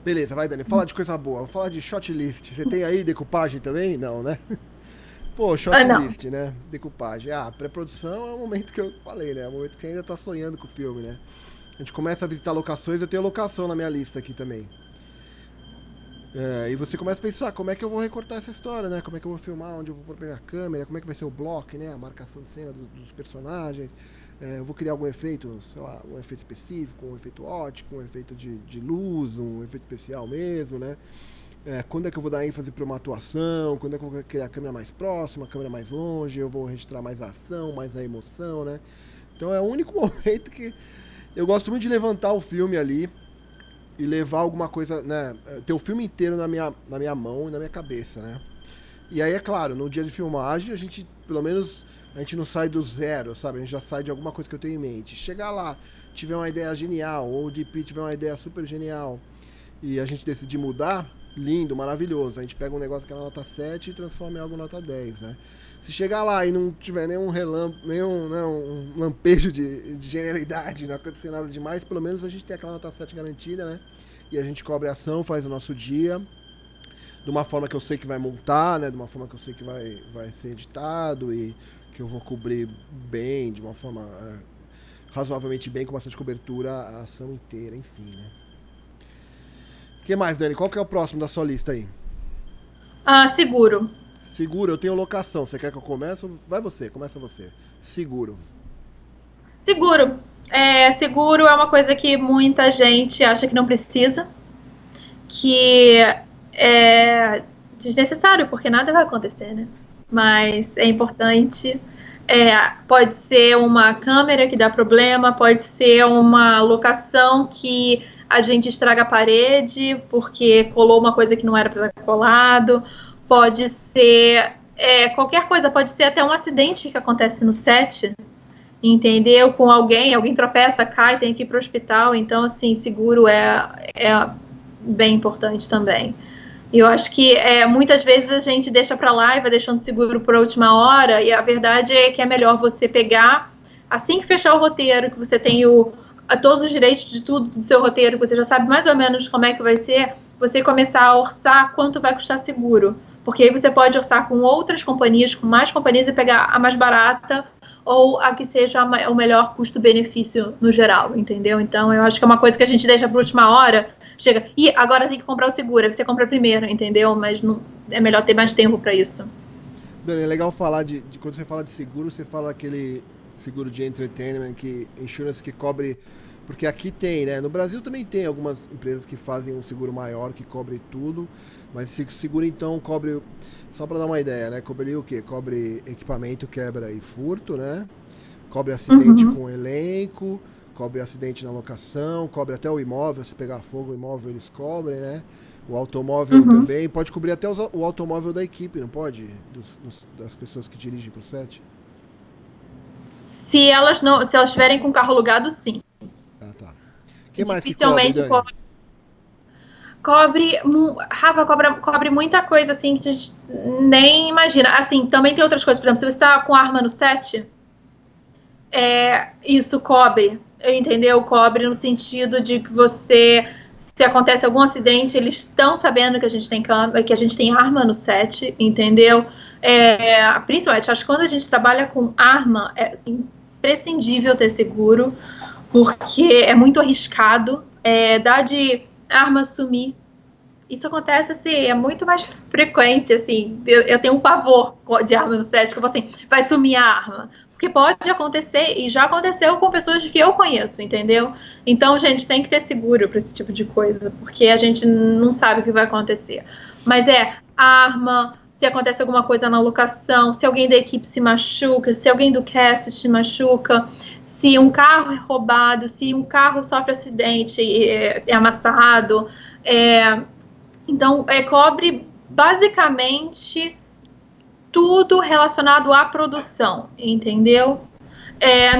Beleza, vai, Dani, fala de coisa boa. Vou falar de shortlist. Você tem aí decupagem também? Não, né? Pô, shortlist, né? Decupagem. Pré-produção é o momento que eu falei, né? É o momento que ainda tá sonhando com o filme, né? A gente começa a visitar locações, eu tenho locação na minha lista aqui também. E você começa a pensar, como é que eu vou recortar essa história, né? Como é que eu vou filmar, onde eu vou pegar a câmera, como é que vai ser o bloco, né? A marcação de cena dos personagens. Eu vou criar algum efeito, sei lá, um efeito específico, um efeito óptico, um efeito de luz, um efeito especial mesmo, né? Quando é que eu vou dar ênfase para uma atuação, quando é que eu vou criar a câmera mais próxima, a câmera mais longe, eu vou registrar mais a ação, mais a emoção, né? Então é o único momento que eu gosto muito de levantar o filme ali e levar alguma coisa, né? Ter o filme inteiro na minha mão e na minha cabeça, né? E aí, é claro, no dia de filmagem a gente, pelo menos... A gente não sai do zero, sabe? A gente já sai de alguma coisa que eu tenho em mente. Chegar lá, tiver uma ideia genial, ou o DP tiver uma ideia super genial, e a gente decidir mudar, lindo, maravilhoso. A gente pega um negócio que é nota 7 e transforma em algo nota 10, né? Se chegar lá e não tiver nenhum um lampejo de genialidade, não acontecer nada demais, pelo menos a gente tem aquela nota 7 garantida, né? E a gente cobre a ação, faz o nosso dia, de uma forma que eu sei que vai montar, né? De uma forma que eu sei que vai ser editado e que eu vou cobrir bem, de uma forma razoavelmente bem, com bastante cobertura, a ação inteira, enfim, né? O que mais, Dani? Qual que é o próximo da sua lista aí? Seguro. Seguro, eu tenho locação. Você quer que eu comece? Começa você. Seguro. Seguro. Seguro é uma coisa que muita gente acha que não precisa, que é desnecessário, porque nada vai acontecer, né? Mas é importante. Pode ser uma câmera que dá problema, pode ser uma locação que a gente estraga a parede porque colou uma coisa que não era para ter colado, pode ser qualquer coisa, pode ser até um acidente que acontece no set, entendeu? Com alguém tropeça, cai, tem que ir para o hospital. Então, assim, seguro é bem importante também. E eu acho que muitas vezes a gente deixa pra lá e vai deixando seguro por última hora, e a verdade é que é melhor você pegar, assim que fechar o roteiro, que você tem todos os direitos de tudo do seu roteiro, que você já sabe mais ou menos como é que vai ser, você começar a orçar quanto vai custar seguro. Porque aí você pode orçar com outras companhias, com mais companhias, e pegar a mais barata ou a que seja o melhor custo-benefício no geral, entendeu? Então eu acho que é uma coisa que a gente deixa pra última hora. Chega, e agora tem que comprar o seguro, aí você compra primeiro, entendeu? Mas não, é melhor ter mais tempo pra isso. Dani, é legal falar de quando você fala de seguro, você fala aquele seguro de entertainment, insurance que cobre Porque aqui tem, né? No Brasil também tem algumas empresas que fazem um seguro maior que cobre tudo, mas esse seguro então cobre, só para dar uma ideia, né? Cobre o quê? Cobre equipamento, quebra e furto, né? Cobre acidente Uhum, com elenco, cobre acidente na locação, cobre até o imóvel, se pegar fogo o imóvel eles cobrem, né? O automóvel uhum. também, pode cobrir até o automóvel da equipe, não pode? Das pessoas que dirigem pro set? Se elas não, se elas estiverem com carro alugado, sim. Ah, tá. O que mais que cobre, Dificilmente Dani? cobre, Rafa, cobre muita coisa assim que a gente nem imagina. Assim, também tem outras coisas, por exemplo, se você está com arma no set, isso cobre, entendeu? Cobre no sentido de que você, se acontece algum acidente, eles estão sabendo que a gente tem que a gente tem arma no set, entendeu? Principalmente, acho que quando a gente trabalha com arma, é imprescindível ter seguro, porque é muito arriscado, dá de arma sumir. Isso acontece, assim, é muito mais frequente, assim. Eu tenho um pavor de arma no set, que eu falo assim, vai sumir a arma. Porque pode acontecer, e já aconteceu com pessoas que eu conheço, entendeu? Então, gente, tem que ter seguro para esse tipo de coisa, porque a gente não sabe o que vai acontecer. Mas arma, se acontece alguma coisa na locação, se alguém da equipe se machuca, se alguém do cast se machuca, se um carro é roubado, se um carro sofre acidente, é amassado, é, então, cobre basicamente tudo relacionado à produção, entendeu?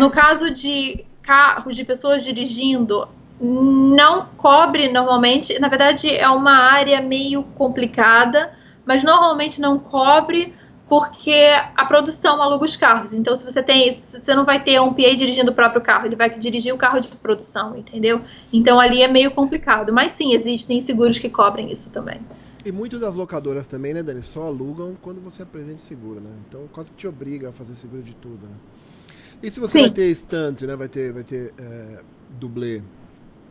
No caso de carros, de pessoas dirigindo, não cobre normalmente. Na verdade, é uma área meio complicada, mas normalmente não cobre porque a produção aluga os carros. Então, se você não vai ter um PA dirigindo o próprio carro, ele vai dirigir o carro de produção, entendeu? Então, ali é meio complicado. Mas sim, existem seguros que cobrem isso também. E muito das locadoras também, né, Dani? Só alugam quando você apresenta o seguro, né? Então quase que te obriga a fazer seguro de tudo, né? E se você vai Sim. ter stunt, né? Vai ter dublê.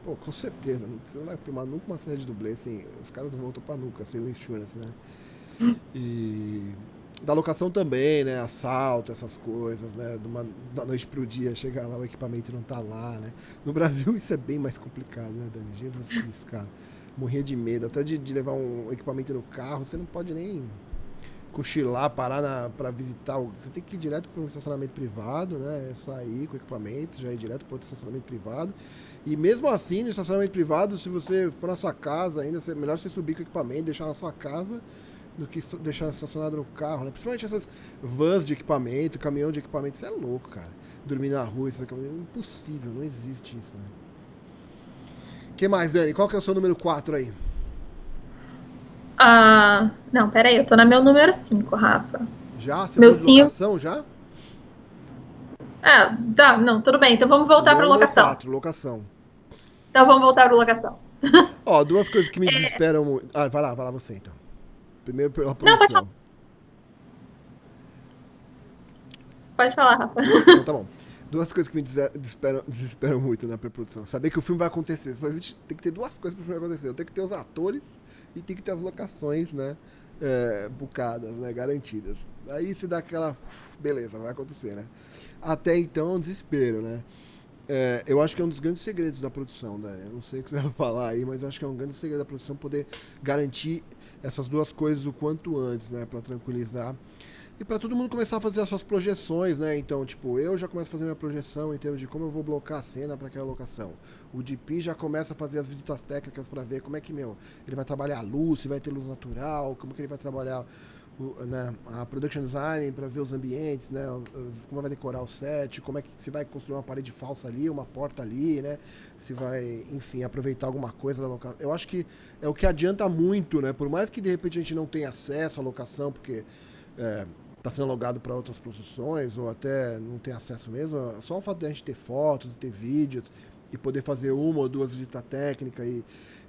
Pô, com certeza. Você não vai filmar nunca uma cena de dublê, assim. Os caras voltam pra nuca, sem o insurance, né? E da locação também, né? Assalto, essas coisas, né? Da noite pro dia, chegar lá, o equipamento não tá lá, né? No Brasil isso é bem mais complicado, né, Dani? Jesus Cristo, cara. Morria de medo, até de levar um equipamento no carro, você não pode nem cochilar, parar pra visitar. Você tem que ir direto para um estacionamento privado, né? Sair com o equipamento, já ir direto para outro estacionamento privado. E mesmo assim, no estacionamento privado, se você for na sua casa ainda, é melhor você subir com o equipamento, deixar na sua casa, do que deixar estacionado no carro, né? Principalmente essas vans de equipamento, caminhão de equipamento, isso é louco, cara. Dormir na rua, isso é impossível, não existe isso, né? O que mais, Dani? Qual que é o seu número 4 aí? Não, peraí, eu tô na meu número 5, Rafa. Já? Você Meu falou de 5. locação já? Tá, não, tudo bem. Então vamos O voltar meu é para o número locação. 4, locação. Então vamos voltar para locação. Ó, duas coisas que me desesperam muito. Ah, vai lá você então. Primeiro pela Não, pode falar. produção. Pode falar, Rafa. Então tá bom. Duas coisas que me desesperam muito na pré-produção. Saber que o filme vai acontecer. Só existe, tem que ter duas coisas pro filme acontecer. Tem que ter os atores e tem que ter as locações, né? Bucadas, né? Garantidas. Aí se dá aquela. Beleza, vai acontecer, né? Até então é um desespero, né? Eu acho que é um dos grandes segredos da produção, né? Eu não sei o que você vai falar aí, mas eu acho que é um grande segredo da produção poder garantir essas duas coisas o quanto antes, né? Pra tranquilizar. E para todo mundo começar a fazer as suas projeções, né? Então, tipo, eu já começo a fazer minha projeção em termos de como eu vou blocar a cena para aquela locação. O DP já começa a fazer as visitas técnicas para ver como é que, ele vai trabalhar a luz, se vai ter luz natural, como que ele vai trabalhar né, a production design para ver os ambientes, né? Como vai decorar o set, como é que se vai construir uma parede falsa ali, uma porta ali, né? Se vai, enfim, aproveitar alguma coisa da locação. Eu acho que é o que adianta muito, né? Por mais que de repente a gente não tenha acesso à locação, porque está sendo alugado para outras produções, ou até não tem acesso mesmo, só o fato de a gente ter fotos, ter vídeos, e poder fazer uma ou duas visitas técnicas,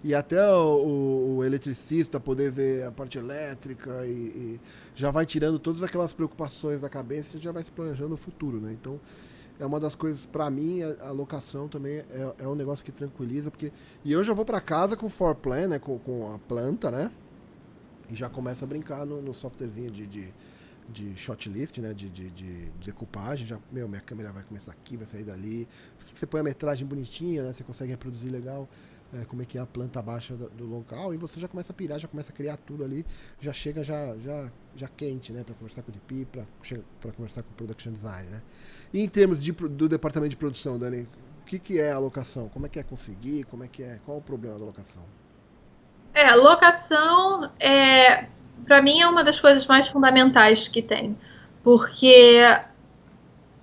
e até o eletricista poder ver a parte elétrica, e já vai tirando todas aquelas preocupações da cabeça e já vai se planejando o futuro, né? Então, é uma das coisas, para mim, a locação também é um negócio que tranquiliza, porque... E eu já vou para casa com o floor plan, né, com a planta, né? E já começa a brincar no softwarezinho de shot list, né? De decupagem. Já, minha câmera vai começar aqui, vai sair dali. Você põe a metragem bonitinha, né? Você consegue reproduzir legal como é que é a planta baixa do local, e você já começa a pirar, já começa a criar tudo ali, já chega já quente, né? Pra conversar com o DP, pra conversar com o production design, né? E em termos do departamento de produção, Dani, o que é a locação? Como é que é conseguir? Qual é o problema da locação? Locação para mim é uma das coisas mais fundamentais que tem, porque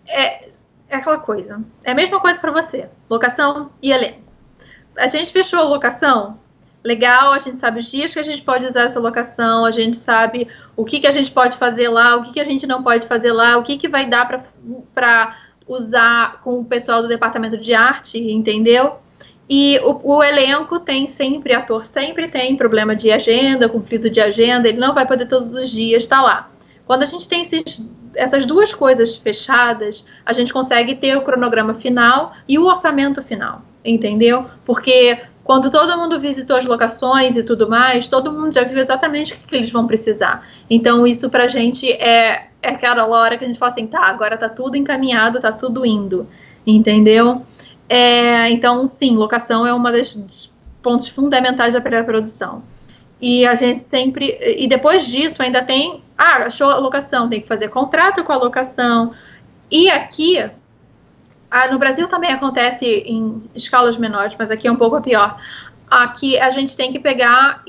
é aquela coisa, é a mesma coisa para você, locação e elenco. A gente fechou a locação, legal, a gente sabe os dias que a gente pode usar essa locação, a gente sabe o que a gente pode fazer lá, o que a gente não pode fazer lá, o que vai dar para usar com o pessoal do departamento de arte, entendeu? E o elenco tem sempre, ator sempre tem problema de agenda, conflito de agenda, ele não vai poder todos os dias estar lá. Quando a gente tem essas duas coisas fechadas, a gente consegue ter o cronograma final e o orçamento final, entendeu? Porque quando todo mundo visitou as locações e tudo mais, todo mundo já viu exatamente o que eles vão precisar. Então isso pra gente é aquela hora que a gente fala assim, tá, agora tá tudo encaminhado, tá tudo indo, entendeu? Então, sim, locação é uma dos pontos fundamentais da pré-produção. E a gente sempre... E depois disso ainda tem... achou a locação, tem que fazer contrato com a locação. E aqui... no Brasil também acontece em escalas menores, mas aqui é um pouco pior. Aqui a gente tem que pegar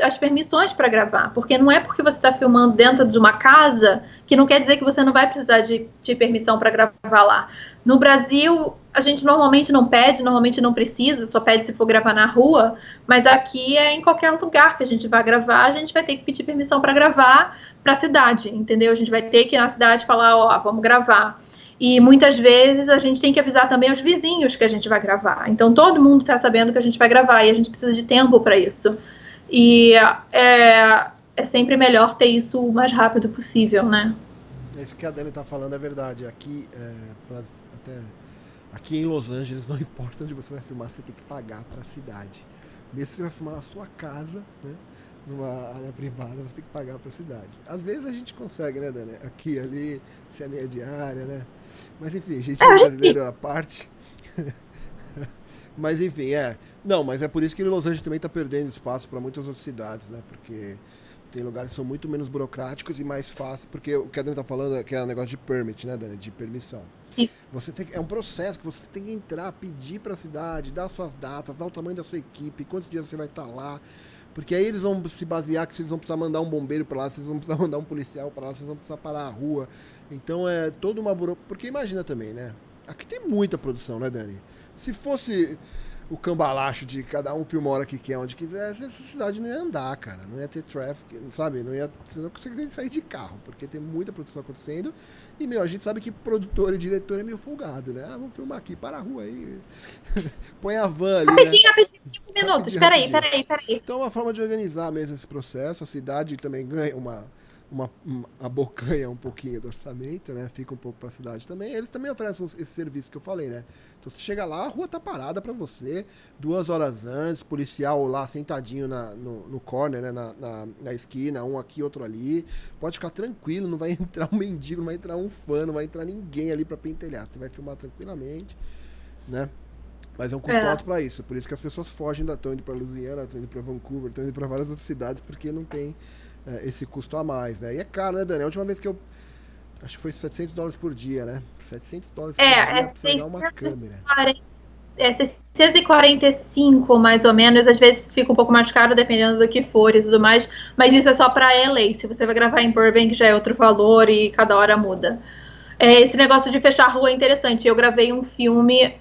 as permissões para gravar, porque não é porque você está filmando dentro de uma casa que não quer dizer que você não vai precisar de permissão para gravar lá. No Brasil, a gente normalmente não pede, normalmente não precisa, só pede se for gravar na rua, mas aqui é em qualquer lugar que a gente vai gravar, a gente vai ter que pedir permissão para gravar para a cidade, entendeu? A gente vai ter que ir na cidade falar, vamos gravar. E muitas vezes a gente tem que avisar também os vizinhos que a gente vai gravar. Então todo mundo está sabendo que a gente vai gravar e a gente precisa de tempo para isso. E é sempre melhor ter isso o mais rápido possível, né? Isso que a Dani está falando é verdade. Aqui em Los Angeles, não importa onde você vai filmar, você tem que pagar para a cidade. Mesmo se você vai filmar na sua casa, né? Numa área privada, você tem que pagar para a cidade. Às vezes a gente consegue, né, Dani? Aqui, ali, se é meia diária, né? Mas enfim, gente brasileiro à parte. Mas enfim, Não, mas é por isso que Los Angeles também está perdendo espaço para muitas outras cidades, né? Porque tem lugares que são muito menos burocráticos e mais fáceis. Porque o que a Dani está falando é que é um negócio de permit, né, Dani? De permissão. Isso. É um processo que você tem que entrar, pedir para a cidade, dar suas datas, dar o tamanho da sua equipe, quantos dias você vai estar lá. Porque aí eles vão se basear que vocês vão precisar mandar um bombeiro para lá, vocês vão precisar mandar um policial para lá, vocês vão precisar parar a rua. Então é toda uma burocracia. Porque imagina também, né? Aqui tem muita produção, né, Dani? Se fosse o cambalacho de cada um filmar a hora que quer, onde quiser, essa cidade não ia andar, cara. Não ia ter traffic, sabe? Você não conseguiria sair de carro, porque tem muita produção acontecendo. E, a gente sabe que produtor e diretor é meio folgado, né? Vamos filmar aqui, para a rua aí. Põe a van ali, rapidinho, 5 minutos. Peraí. Então é uma forma de organizar mesmo esse processo. A cidade também ganha abocanha um pouquinho do orçamento, né? Fica um pouco para a cidade também. Eles também oferecem esse serviço que eu falei, né? Então você chega lá, a rua tá parada para você, 2 horas antes, policial lá sentadinho no corner, né? Na esquina, um aqui, outro ali. Pode ficar tranquilo, não vai entrar um mendigo, não vai entrar um fã, não vai entrar ninguém ali para pentelhar. Você vai filmar tranquilamente, né? Mas é um custo alto para isso. Por isso que as pessoas fogem estão indo para Louisiana, estão indo para Vancouver, estão indo para várias outras cidades, porque não tem esse custo a mais, né? E é caro, né, Dani? A última vez que acho que foi $700 por dia, né? $700 por dia pra você pegar uma câmera. 645, mais ou menos. Às vezes fica um pouco mais caro, dependendo do que for e tudo mais. Mas isso é só para LA. Se você vai gravar em Burbank, já é outro valor e cada hora muda. Esse negócio de fechar a rua é interessante. Eu gravei um filme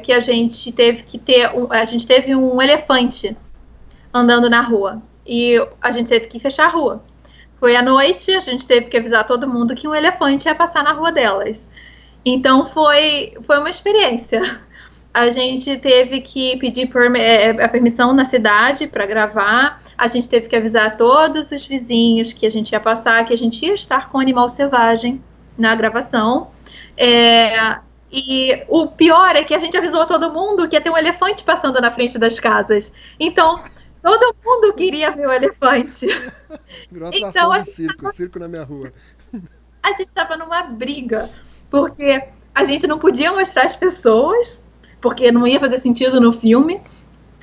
que a gente teve que ter... a gente teve um elefante andando na rua. E a gente teve que fechar a rua. Foi à noite, a gente teve que avisar todo mundo que um elefante ia passar na rua delas. Então foi uma experiência. A gente teve que pedir a permissão na cidade para gravar. A gente teve que avisar todos os vizinhos que a gente ia passar, que a gente ia estar com animal selvagem na gravação. E o pior é que a gente avisou todo mundo que ia ter um elefante passando na frente das casas. Então... Todo mundo queria ver o elefante. Virou Então atração de circo, circo na minha rua. a gente estava numa briga, porque a gente não podia mostrar as pessoas, porque não ia fazer sentido no filme.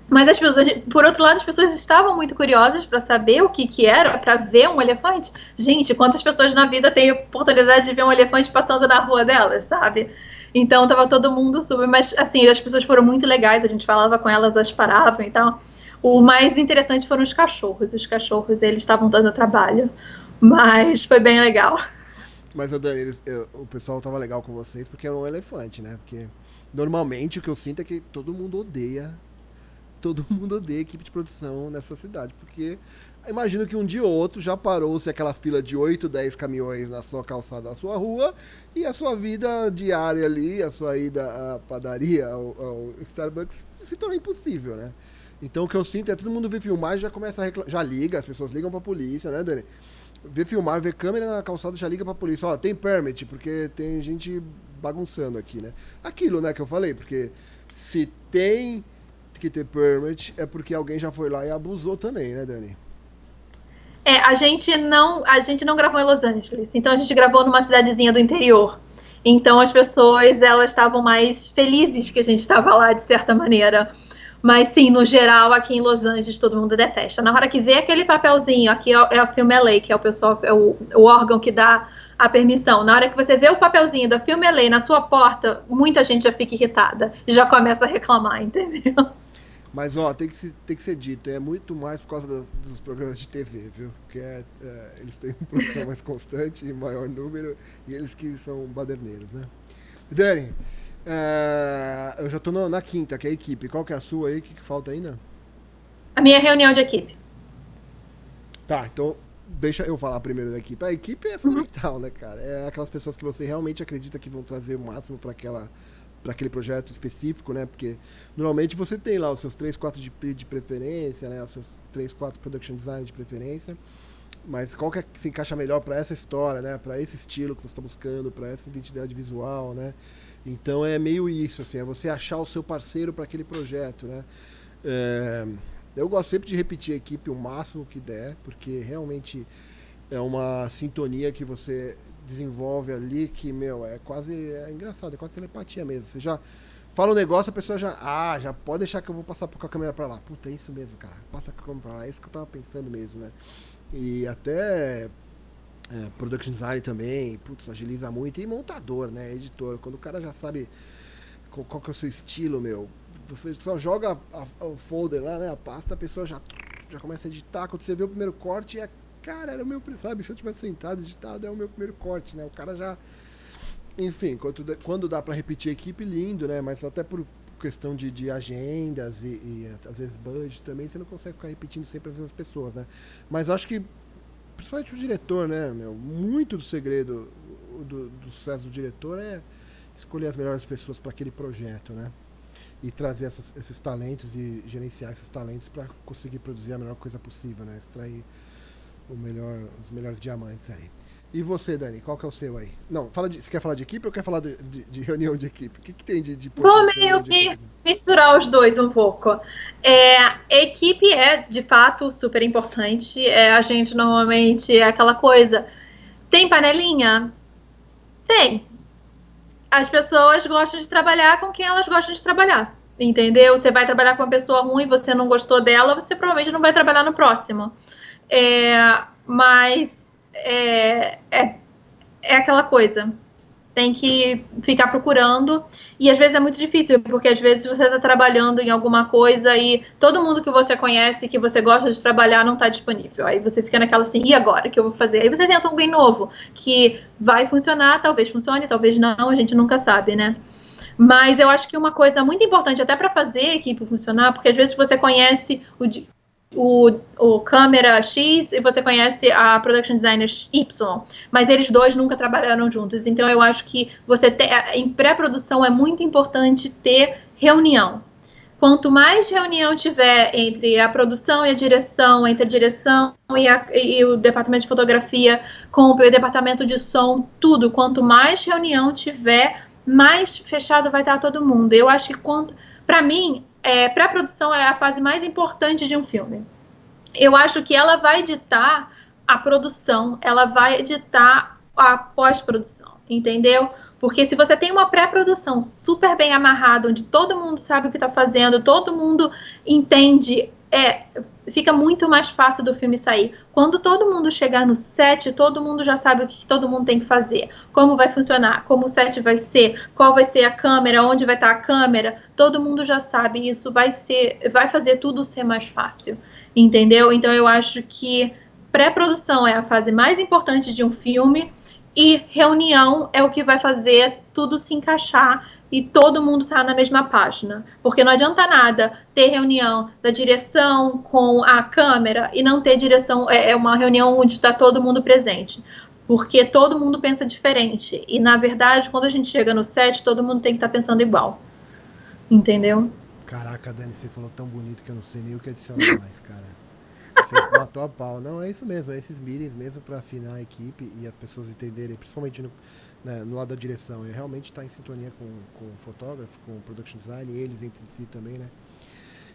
Mas as pessoas, por outro lado, as pessoas estavam muito curiosas para saber o que, que era, para ver um elefante. Gente, quantas pessoas na vida têm oportunidade de ver um elefante passando na rua delas, sabe? Então tava todo mundo super, mas assim, as pessoas foram muito legais, a gente falava com elas, elas paravam e tal. O mais interessante foram os cachorros. Os cachorros, eles estavam dando trabalho, mas foi bem legal. Mas, Dani, o pessoal tava legal com vocês porque era um elefante, né? Porque normalmente o que eu sinto é que todo mundo odeia equipe de produção nessa cidade, porque imagino que um dia ou outro já parou-se aquela fila de 8, 10 caminhões na sua calçada, na sua rua, e a sua vida diária ali, a sua ida à padaria, ao Starbucks, se torna impossível, né? Então o que eu sinto é todo mundo vê filmar e já começa a já liga, as pessoas ligam pra polícia, né, Dani? Vê filmar, vê câmera na calçada, já liga pra polícia, ó, tem permit, porque tem gente bagunçando aqui, né? Aquilo, né, que eu falei, porque se tem que ter permit é porque alguém já foi lá e abusou também, né, Dani? A gente não gravou em Los Angeles, então a gente gravou numa cidadezinha do interior. Então as pessoas elas estavam mais felizes que a gente estava lá de certa maneira. Mas sim, no geral, aqui em Los Angeles todo mundo detesta. Na hora que vê aquele papelzinho, aqui é o Film LA, que é o pessoal, é o órgão que dá a permissão. Na hora que você vê o papelzinho da Film LA na sua porta, muita gente já fica irritada e já começa a reclamar, entendeu? Mas, ó, tem que ser dito, é muito mais por causa dos programas de TV, viu? Porque eles têm uma produção mais constante e maior número, e eles que são baderneiros, né? Dani, eu já tô na quinta, que é a equipe. Qual que é a sua aí? O que falta ainda? A minha reunião de equipe. Tá, então deixa eu falar primeiro da equipe. A equipe é fundamental, né, cara? É aquelas pessoas que você realmente acredita que vão trazer o máximo para aquele projeto específico, né? Porque normalmente você tem lá os seus 3 4 de preferência, né? Os seus 3 4 production design de preferência. Mas qual que é que se encaixa melhor para essa história, né? Para esse estilo que você está buscando, para essa identidade visual, né? Então é meio isso, assim, é você achar o seu parceiro para aquele projeto, né? É, eu gosto sempre de repetir a equipe o máximo que der, porque realmente é uma sintonia que você desenvolve ali que, meu, é engraçado, é quase telepatia mesmo. Você já fala um negócio, a pessoa já pode deixar que eu vou passar com a câmera pra lá. Puta, é isso mesmo, cara. Passa com a câmera pra lá, é isso que eu tava pensando mesmo, né? E até production design também, putz, agiliza muito. E montador, né? Editor. Quando o cara já sabe qual que é o seu estilo, meu, você só joga o folder lá, né? A pasta, a pessoa já começa a editar. Quando você vê o primeiro corte, cara, era o meu, sabe? Se eu tivesse sentado editado, é o meu primeiro corte, né? O cara já. Enfim, quando dá pra repetir a equipe, lindo, né? Mas até por questão de agendas e às vezes budget também, você não consegue ficar repetindo sempre as mesmas pessoas, né? Mas acho que, principalmente o diretor, né, meu? Muito do segredo do sucesso do diretor é escolher as melhores pessoas para aquele projeto, né? E trazer esses talentos e gerenciar esses talentos para conseguir produzir a melhor coisa possível, né? Extrair os melhores diamantes aí. E você, Dani, qual que é o seu aí? Não, você quer falar de equipe ou quer falar de reunião de equipe? O que tem de Vou importante na reunião meio de que equipe? misturar os dois um pouco. A equipe é, de fato, super importante. A gente normalmente é aquela coisa. Tem panelinha? Tem. As pessoas gostam de trabalhar com quem elas gostam de trabalhar. Entendeu? Você vai trabalhar com uma pessoa ruim, você não gostou dela, você provavelmente não vai trabalhar no próximo. Mas é aquela coisa. Tem que ficar procurando. E às vezes é muito difícil, porque às vezes você está trabalhando em alguma coisa e todo mundo que você conhece, que você gosta de trabalhar, não está disponível. Aí você fica naquela assim, e agora? O que eu vou fazer? Aí você tenta alguém novo, que vai funcionar, talvez funcione, talvez não, a gente nunca sabe, né? Mas eu acho que uma coisa muito importante até para fazer a equipe funcionar, porque às vezes você conhece o câmera X e você conhece a production designer Y, mas eles dois nunca trabalharam juntos. Então eu acho que em pré-produção é muito importante ter reunião. Quanto mais reunião tiver entre a produção e a direção, entre a direção e o departamento de fotografia com o departamento de som, tudo, quanto mais reunião tiver, mais fechado vai estar todo mundo. Eu acho que, para mim, pré-produção é a fase mais importante de um filme. eu acho que ela vai ditar a produção, ela vai ditar a pós-produção, entendeu? Porque se você tem uma pré-produção super bem amarrada, onde todo mundo sabe o que está fazendo, todo mundo entende, fica muito mais fácil do filme sair. Quando todo mundo chegar no set, todo mundo já sabe o que todo mundo tem que fazer, como vai funcionar, como o set vai ser, qual vai ser a câmera, onde vai estar a câmera, todo mundo já sabe. Isso vai fazer tudo ser mais fácil, entendeu? Então eu acho que pré-produção é a fase mais importante de um filme e reunião é o que vai fazer tudo se encaixar e todo mundo tá na mesma página. Porque não adianta nada ter reunião da direção com a câmera e não ter direção, uma reunião onde está todo mundo presente. Porque todo mundo pensa diferente. E, na verdade, quando a gente chega no set, todo mundo tem que estar pensando igual. Entendeu? Caraca, Dani, você falou tão bonito que eu não sei nem o que adicionar mais, cara. Você matou a pau. Não, é isso mesmo, é esses meetings mesmo pra afinar a equipe e as pessoas entenderem, principalmente no lado da direção. É realmente estar em sintonia com o fotógrafo, com o production design, e eles entre si também, né?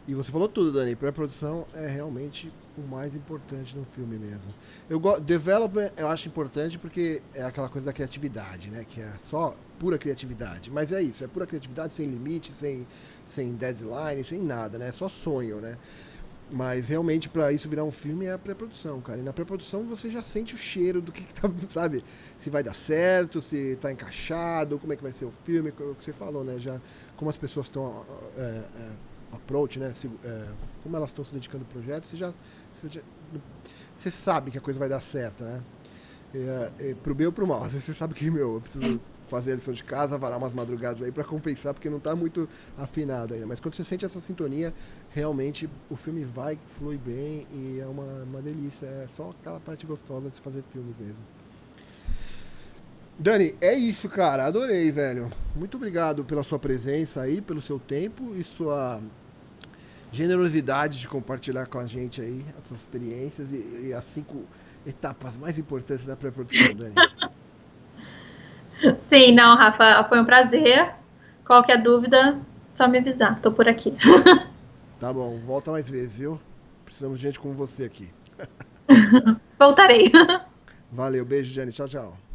E você falou tudo, Dani. Pré-produção é realmente o mais importante no filme mesmo. Development eu acho importante porque é aquela coisa da criatividade, né? Que é só pura criatividade. Mas é isso, é pura criatividade sem limite, sem deadline, sem nada, né? É só sonho, né? Mas realmente pra isso virar um filme é a pré-produção, cara. E na pré-produção você já sente o cheiro do que tá, sabe? Se vai dar certo, se tá encaixado, como é que vai ser o filme, o que você falou, né? Já como as pessoas estão approach, né? Como elas estão se dedicando ao projeto, você sabe que a coisa vai dar certo, né? Pro bem ou pro mal. Você sabe que, eu preciso fazer a lição de casa, varar umas madrugadas aí pra compensar, porque não tá muito afinado ainda. Mas quando você sente essa sintonia, realmente o filme flui bem e é uma delícia. É só aquela parte gostosa de se fazer filmes mesmo. Dani, é isso, cara. Adorei, velho. Muito obrigado pela sua presença aí, pelo seu tempo e sua generosidade de compartilhar com a gente aí as suas experiências e as 5 etapas mais importantes da pré-produção, Dani. Sim, não, Rafa, foi um prazer. Qualquer dúvida, só me avisar. Tô por aqui. Tá bom, volta mais vezes, viu? Precisamos de gente como você aqui. Voltarei. Valeu, beijo, Jenny. Tchau, tchau.